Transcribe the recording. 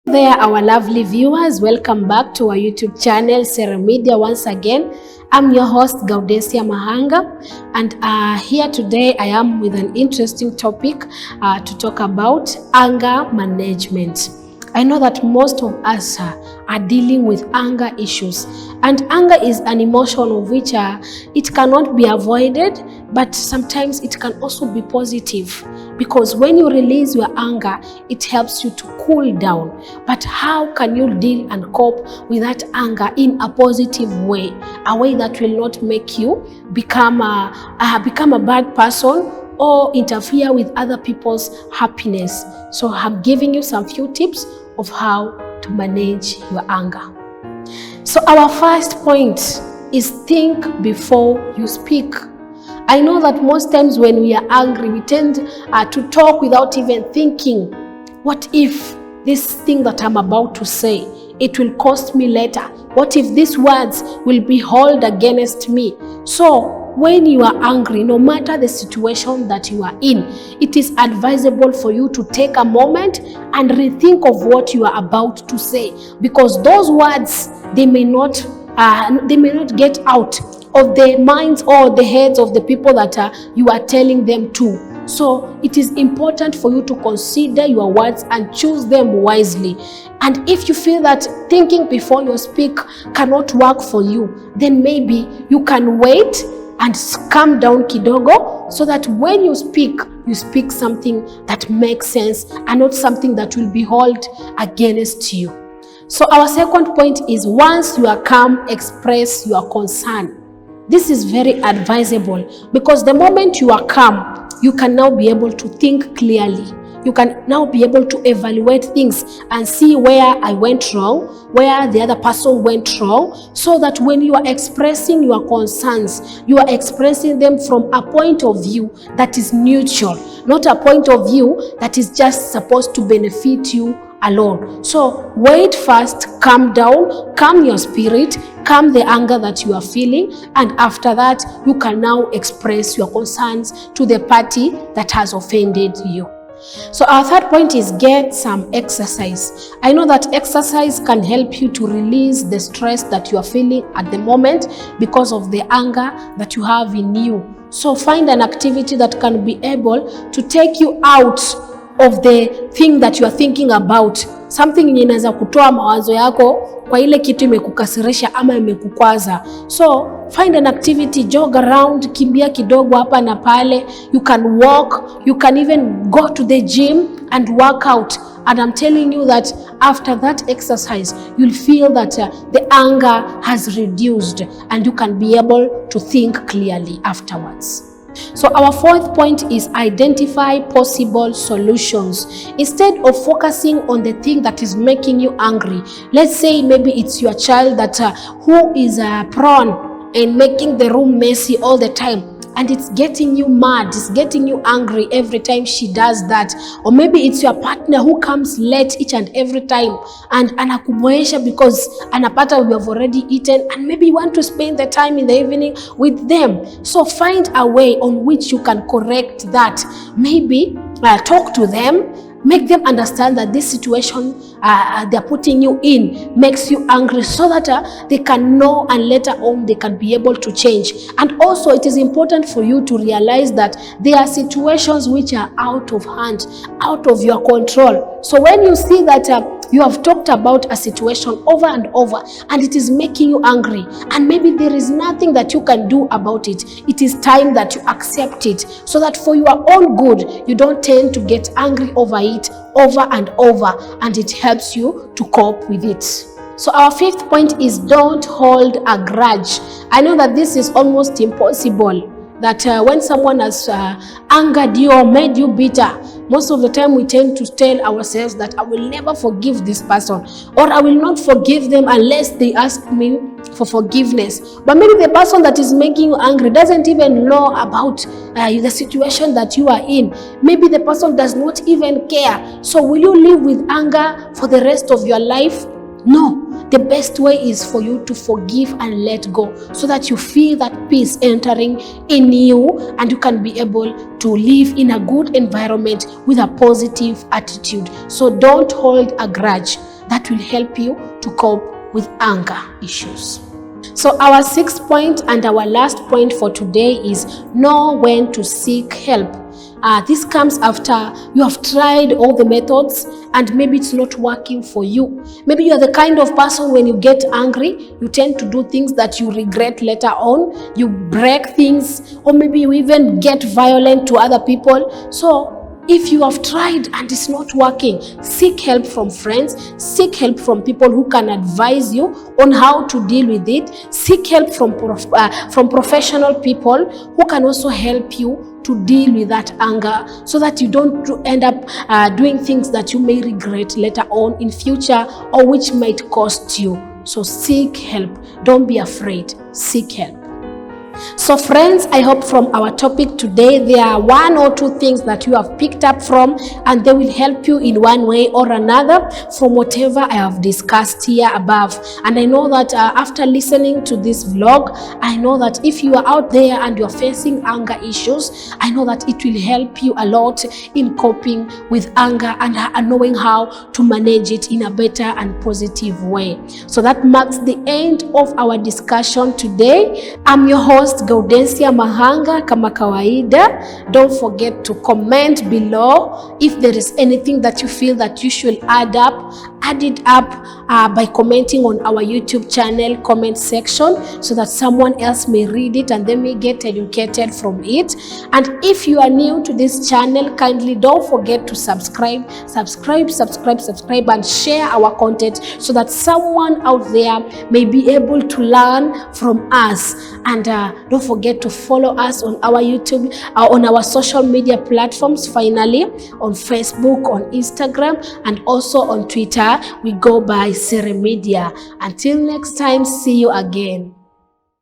There, our lovely viewers, welcome back to our YouTube channel, SERE Media once again. I'm your host, Gaudesia Mahanga, and here today I am with an interesting topic to talk about anger management. I know that most of us are dealing with anger issues, and anger is an emotion of which it cannot be avoided, but sometimes it can also be positive, because when you release your anger, it helps you to cool down. But how can you deal and cope with that anger in a positive way, a way that will not make you become a bad person or interfere with other people's happiness? So I'm giving you some few tips of how to manage your anger. So our first point is think before you speak. I know that most times when we are angry, we tend to talk without even thinking, what if this thing that I'm about to say, it will cost me later? What if these words will be held against me? So when you are angry, no matter the situation that you are in, it is advisable for you to take a moment and rethink of what you are about to say, because those words, they may not get out of the minds or the heads of the people that you are telling them to. So it is important for you to consider your words and choose them wisely. And if you feel that thinking before you speak cannot work for you, then maybe you can wait and calm down kidogo, so that when you speak something that makes sense and not something that will be held against you. So our second point is, once you are calm, express your concern. This is very advisable, because the moment you are calm, you can now be able to think clearly. You can now be able to evaluate things and see where I went wrong, where the other person went wrong, so that when you are expressing your concerns, you are expressing them from a point of view that is neutral, not a point of view that is just supposed to benefit you alone. So wait first, calm down, calm your spirit, calm the anger that you are feeling, and after that, you can now express your concerns to the party that has offended you. So our third point is, get some exercise. I know that exercise can help you to release the stress that you are feeling at the moment because of the anger that you have in you. So find an activity that can be able to take you out of the thing that you are thinking about. Something yenye inaweza kutoa mawazo yako kwa ile kitu imekukasirisha ama imekukwaza. So find an activity, jog around, kimbia kidogo hapa na pale. You can walk, you can even go to the gym and work out. And I'm telling you that after that exercise, you'll feel that the anger has reduced and you can be able to think clearly afterwards. So our fourth point is, identify possible solutions. Instead of focusing on the thing that is making you angry, let's say maybe it's your child that who is prone and making the room messy all the time, and it's getting you mad, it's getting you angry every time she does that. Or maybe it's your partner who comes late each and every time and anakuboesha because anapata we have already eaten, and maybe you want to spend the time in the evening with them. So find a way on which you can correct that. Maybe talk to them, make them understand that this situation they're putting you in makes you angry, so that they can know, and later on they can be able to change. And also it is important for you to realize that there are situations which are out of hand, out of your control. So when you see that you have talked about a situation over and over and it is making you angry, and maybe there is nothing that you can do about it, it is time that you accept it, so that for your own good, you don't tend to get angry over it over and over, and it helps you to cope with it. So our fifth point is, don't hold a grudge. I know that this is almost impossible, that when someone has angered you or made you bitter, most of the time we tend to tell ourselves that I will never forgive this person, or I will not forgive them unless they ask me for forgiveness. But maybe the person that is making you angry doesn't even know about the situation that you are in. Maybe the person does not even care. So will you live with anger for the rest of your life? No. The best way is for you to forgive and let go, so that you feel that peace entering in you and you can be able to live in a good environment with a positive attitude. So don't hold a grudge. that will help you to cope with anger issues. So our sixth point and our last point for today is know when to seek help. This comes after you have tried all the methods and maybe it's not working for you. Maybe you are the kind of person when you get angry, you tend to do things that you regret later on. You break things, or maybe you even get violent to other people. So if you have tried and it's not working, seek help from friends, seek help from people who can advise you on how to deal with it. Seek help from professional people who can also help you to deal with that anger, so that you don't end up doing things that you may regret later on in future, or which might cost you. So seek help. Don't be afraid. Seek help. So friends, I hope from our topic today, there are one or two things that you have picked up from, and they will help you in one way or another from whatever I have discussed here above. And I know that after listening to this vlog, I know that if you are out there and you're facing anger issues, I know that it will help you a lot in coping with anger and knowing how to manage it in a better and positive way. So that marks the end of our discussion today. I'm your host, Gaudensia Mahanga, kama kawaida. Don't forget to comment below if there is anything that you feel that you should add it up by commenting on our YouTube channel comment section, so that someone else may read it and they may get educated from it. And if you are new to this channel, kindly don't forget to subscribe and share our content, so that someone out there may be able to learn from us. And don't forget to follow us on our YouTube, on our social media platforms. Finally, on Facebook, on Instagram, and also on Twitter, we go by SERE Media. Until next time, see you again.